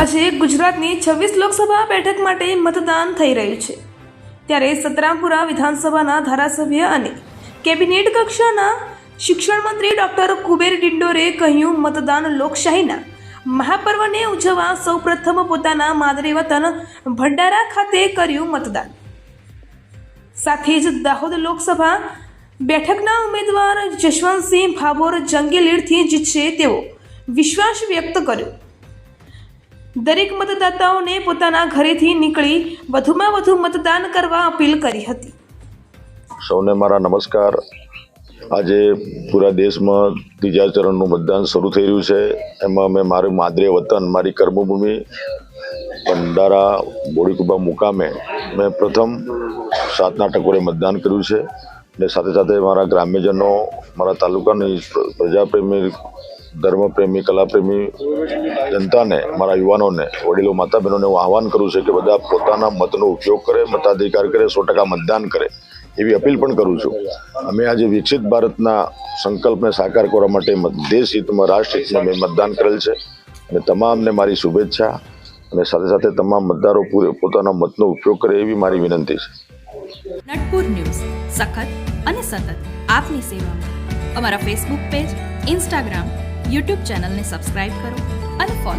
આજે ગુજરાતની 26 લોકસભા બેઠક માટે મતદાન થઈ રહ્યું છે ત્યારે સતરામપુરા વિધાનસભાના ધારાસભ્ય અને કેબિનેટ કક્ષાના શિક્ષણ મંત્રી ડોક્ટર કુબેર ડિંડોરે કહ્યું, મતદાન લોકશાહીના મહાપર્વને ઉજવવા સૌપ્રથમ પોતાના માદરે વતન ભંડારા ખાતે કર્યું મતદાન। સાથે જ દાહોદ લોકસભા બેઠકના ઉમેદવાર જશવંતસિંહ ભાભોર જંગી લીડથી જીતશે તેવો વિશ્વાસ વ્યક્ત કર્યો। દરેક મતદાતાઓને પોતાના ઘરેથી નીકળી વધુમાં વધુ મતદાન કરવા અપીલ કરી હતી। સૌને મારા નમસ્કાર। આજે પૂરા દેશમાં ત્રીજા ચરણનું મતદાન શરૂ થઈ રહ્યું છે। એમાં મેં મારું માદરે વતન, મારી કર્મભૂમિ ભંડારા બોડીકુબા મુકામે મેં પ્રથમ 7ના ટકોરે મતદાન કર્યું છે અને સાથે સાથે મારા ગ્રામ્યજનો, મારા તાલુકાની પ્રજાપ્રેમી, ધર્મપ્રેમી, કલાપ્રેમી જનતાને, મારા યુવાનોને, વડીલો, માતા બહેનોને હું આહવાન કરું છું કે બધા પોતાના મતનો ઉપયોગ કરે, મતાધિકાર કરે, 100% મતદાન કરે એવી અપીલ પણ કરું છું। અમે આજે વિકસિત ભારતના સંકલ્પને સાકાર કરવા માટે દેશ હિતમાં, રાષ્ટ્ર હિતમાં મેં મતદાન કરેલ છે અને તમામને મારી શુભેચ્છા અને સાથે સાથે તમામ મતદારો પોતાના મતનો ઉપયોગ કરે એવી મારી વિનંતી છે। નટપુર ન્યૂઝ સખત અને સતત આપની સેવામાં। અમારા ફેસબુક પેજ, ઇન્સ્ટાગ્રામ, યુટ્યુબ ચેનલને સબસ્ક્રાઇબ કરો અને ફોલો